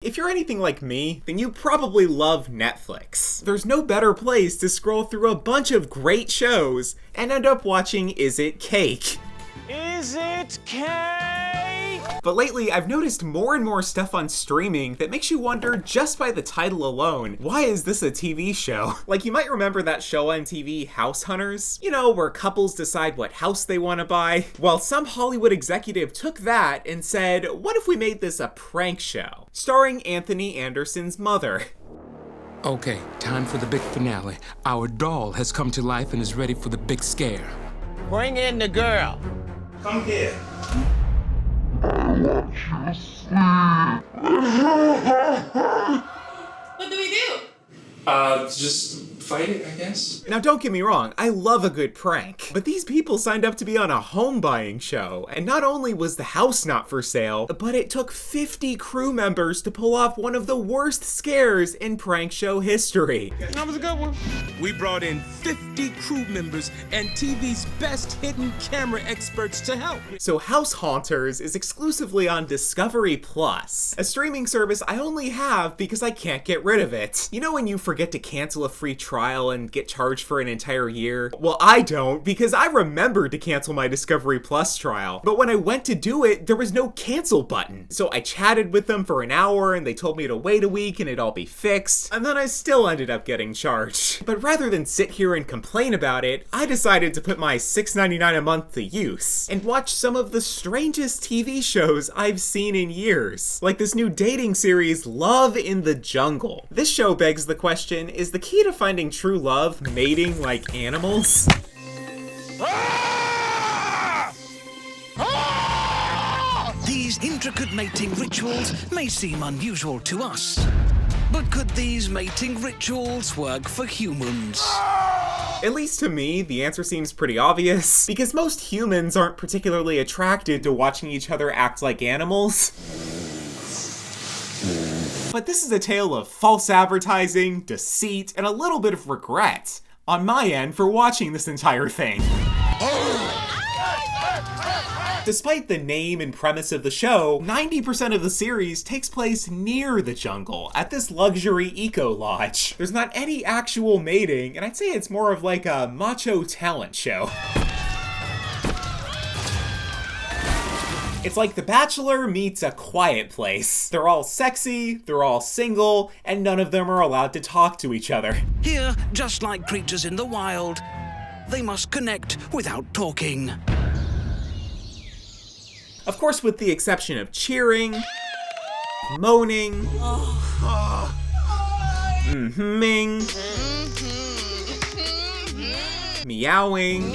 If you're anything like me, then you probably love Netflix. There's no better place to scroll through a bunch of great shows and end up watching Is It Cake? Is it cake? But lately, I've noticed more and more stuff on streaming that makes you wonder, just by the title alone, why is this a TV show? Like, you might remember that show on TV, House Hunters? You know, where couples decide what house they want to buy? Well, some Hollywood executive took that and said, what if we made this a prank show? Starring Anthony Anderson's mother. Okay, time for the big finale. Our doll has come to life and is ready for the big scare. Bring in the girl. Come here. What do we do? Just fight it, I guess. Now don't get me wrong, I love a good prank, but these people signed up to be on a home buying show, and not only was the house not for sale, but it took 50 crew members to pull off one of the worst scares in prank show history. That was a good one. We brought in 50 crew members and TV's best hidden camera experts to help. So House Haunters is exclusively on Discovery Plus, a streaming service I only have because I can't get rid of it. You know when you forget to cancel a free trial and get charged for an entire year? Well, I don't, because I remembered to cancel my Discovery Plus trial, but when I went to do it, there was no cancel button. So I chatted with them for an hour and they told me to wait a week and it'd all be fixed, and then I still ended up getting charged. But rather than sit here and complain about it, I decided to put my $6.99 a month to use and watch some of the strangest TV shows I've seen in years, like this new dating series, Love in the Jungle. This show begs the question, is the key to finding true love mating like animals? These intricate mating rituals may seem unusual to us, but could these mating rituals work for humans? At least to me, the answer seems pretty obvious, because most humans aren't particularly attracted to watching each other act like animals. But this is a tale of false advertising, deceit, and a little bit of regret on my end for watching this entire thing. Despite the name and premise of the show, 90% of the series takes place near the jungle, at this luxury eco-lodge. There's not any actual mating, and I'd say it's more of like a macho talent show. It's like The Bachelor meets A Quiet Place. They're all sexy, they're all single, and none of them are allowed to talk to each other. Here, just like creatures in the wild, they must connect without talking. Of course, with the exception of cheering, moaning, mm-hmming, meowing.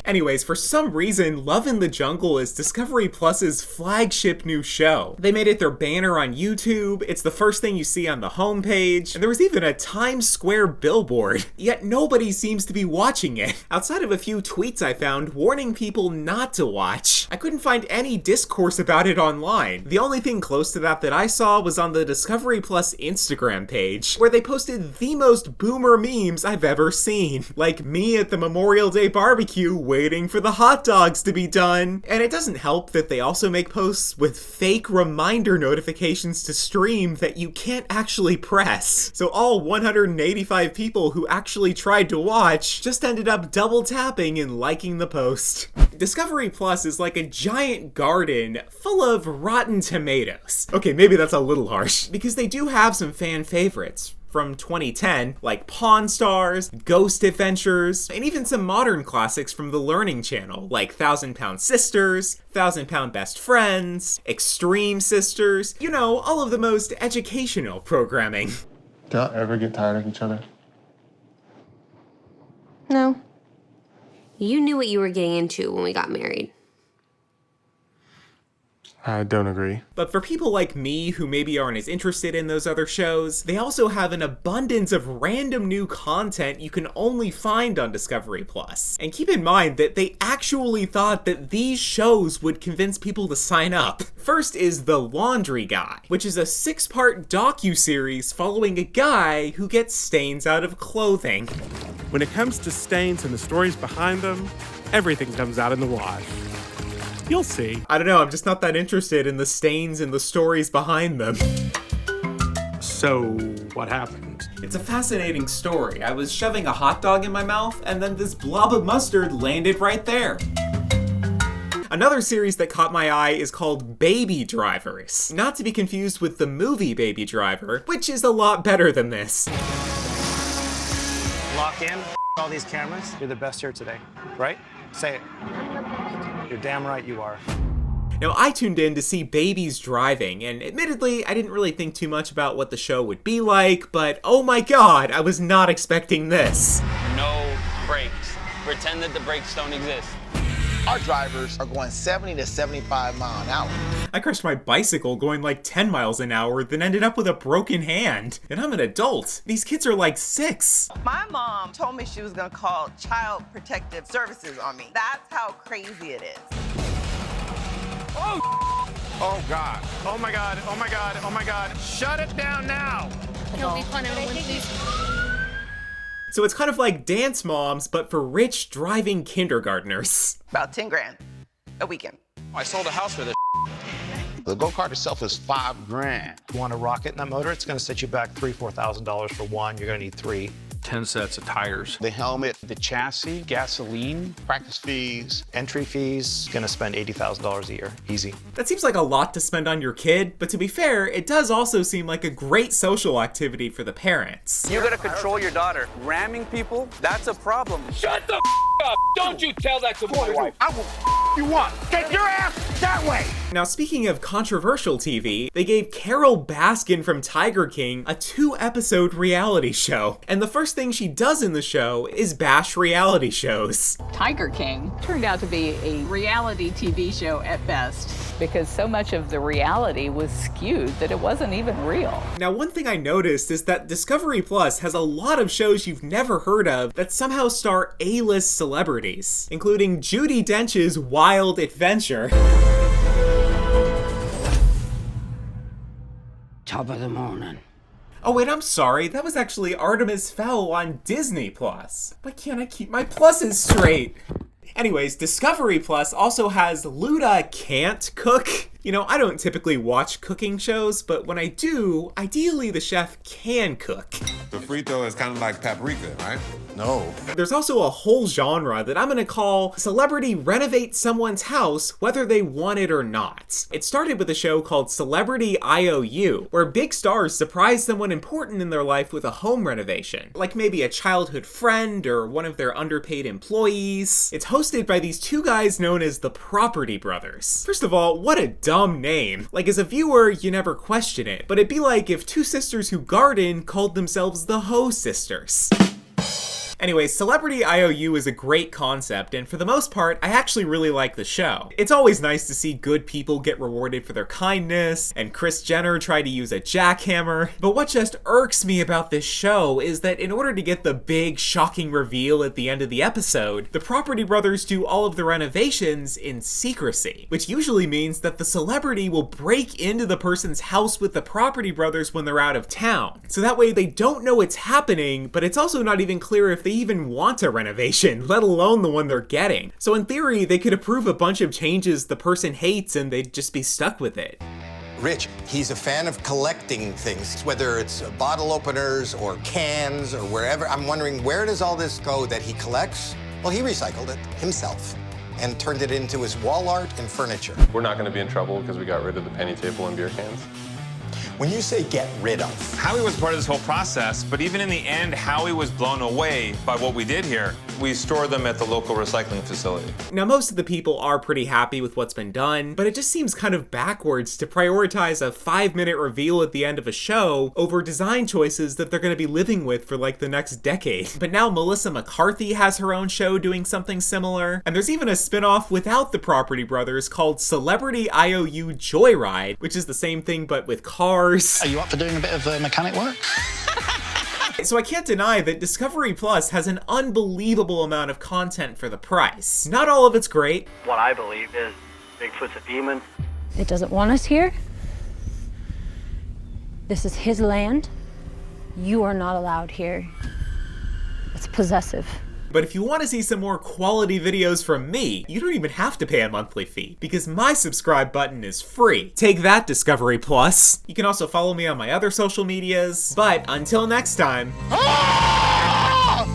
Anyways, for some reason, Love in the Jungle is Discovery Plus's flagship new show. They made it their banner on YouTube, it's the first thing you see on the homepage, and there was even a Times Square billboard. Yet nobody seems to be watching it, outside of a few tweets I found warning people not to watch. I couldn't find any discourse about it online. The only thing close to that I saw was on the Discovery Plus Instagram page, where they posted the most boomer memes I've ever seen. Like me at the Memorial Day barbecue waiting for the hot dogs to be done. And it doesn't help that they also make posts with fake reminder notifications to stream that you can't actually press. So all 185 people who actually tried to watch just ended up double tapping and liking the post. Discovery Plus is like a giant garden full of rotten tomatoes. Okay, maybe that's a little harsh, because they do have some fan favorites from 2010, like Pawn Stars, Ghost Adventures, and even some modern classics from the Learning Channel, like 1,000-Pound Sisters, 1,000-Pound Best Friends, Extreme Sisters, you know, all of the most educational programming. Do y'all ever get tired of each other? No. You knew what you were getting into when we got married. I don't agree. But for people like me who maybe aren't as interested in those other shows, they also have an abundance of random new content you can only find on Discovery Plus. And keep in mind that they actually thought that these shows would convince people to sign up. First is The Laundry Guy, which is a 6-part docuseries following a guy who gets stains out of clothing. When it comes to stains and the stories behind them, everything comes out in the wash. You'll see. I don't know, I'm just not that interested in the stains and the stories behind them. So, what happened? It's a fascinating story. I was shoving a hot dog in my mouth, and then this blob of mustard landed right there. Another series that caught my eye is called Baby Drivers. Not to be confused with the movie Baby Driver, which is a lot better than this. Lock in all these cameras. You're the best here today, right? Say it. You're damn right you are. Now, I tuned in to see babies driving, and admittedly, I didn't really think too much about what the show would be like, but oh my god, I was not expecting this. No brakes. Pretend that the brakes don't exist. Our drivers are going 70 to 75 miles an hour. I crashed my bicycle going like 10 miles an hour, then ended up with a broken hand. And I'm an adult. These kids are like 6. My mom told me she was gonna call Child Protective Services on me. That's how crazy it is. Oh, God. Oh, my God. Oh, my God. Oh, my God. Shut it down now. So it's kind of like Dance Moms, but for rich driving kindergartners. About 10 grand a weekend. I sold a house for this. The go-kart itself is $5 grand. You want to rocket in that motor? It's going to set you back $3,000, $4,000 for one. You're going to need 3. 10 sets of tires. The helmet, The chassis, gasoline. practice fees. Entry fees, going to spend $80,000 a year. Easy. That seems like a lot to spend on your kid, but to be fair, it does also seem like a great social activity for the parents. You gotta control your daughter. Ramming people, that's a problem. Shut the up! Don't you tell that to my wife. I will you want. Get your ass that way. Now, speaking of controversial TV, they gave Carol Baskin from Tiger King a 2-episode reality show. And the first thing she does in the show is bash reality shows. Tiger King turned out to be a reality TV show at best because so much of the reality was skewed that it wasn't even real. Now, one thing I noticed is that Discovery Plus has a lot of shows you've never heard of that somehow star A-list celebrities, including Judi Dench's Wild Adventure. Top of the morning. Oh wait, I'm sorry, that was actually Artemis Fowl on Disney Plus. Why can't I keep my pluses straight? Anyways, Discovery Plus also has Luda Can't Cook. You know, I don't typically watch cooking shows, but when I do, ideally the chef can cook. The frito is kind of like paprika, right? No. There's also a whole genre that I'm gonna call Celebrity Renovate Someone's House Whether They Want It or Not. It started with a show called Celebrity IOU, where big stars surprise someone important in their life with a home renovation, like maybe a childhood friend or one of their underpaid employees. It's hosted by these 2 guys known as the Property Brothers. First of all, what a dumb name. Like, as a viewer, you never question it, but it'd be like if 2 sisters who garden called themselves the Ho Sisters. Anyway, Celebrity IOU is a great concept, and for the most part, I actually really like the show. It's always nice to see good people get rewarded for their kindness, and Kris Jenner try to use a jackhammer, but what just irks me about this show is that in order to get the big, shocking reveal at the end of the episode, the Property Brothers do all of the renovations in secrecy, which usually means that the celebrity will break into the person's house with the Property Brothers when they're out of town. So that way they don't know it's happening, but it's also not even clear if they even want a renovation, let alone the one they're getting. So in theory, they could approve a bunch of changes the person hates and they'd just be stuck with it. Rich, he's a fan of collecting things, whether it's bottle openers or cans or wherever. I'm wondering, where does all this go that he collects? Well, he recycled it himself and turned it into his wall art and furniture. We're not going to be in trouble because we got rid of the penny table and beer cans. When you say get rid of, Howie was part of this whole process, but even in the end, Howie was blown away by what we did here. We store them at the local recycling facility. Now, most of the people are pretty happy with what's been done, but it just seems kind of backwards to prioritize a 5-minute reveal at the end of a show over design choices that they're going to be living with for like the next decade. But now Melissa McCarthy has her own show doing something similar, and there's even a spin-off without the Property Brothers called Celebrity IOU Joyride, which is the same thing but with cars. Are you up for doing a bit of mechanic work? So I can't deny that Discovery Plus has an unbelievable amount of content for the price. Not all of it's great. What I believe is Bigfoot's a demon. It doesn't want us here. This is his land. You are not allowed here. It's possessive. But if you want to see some more quality videos from me, you don't even have to pay a monthly fee, because my subscribe button is free. Take that, Discovery Plus. You can also follow me on my other social medias, but until next time...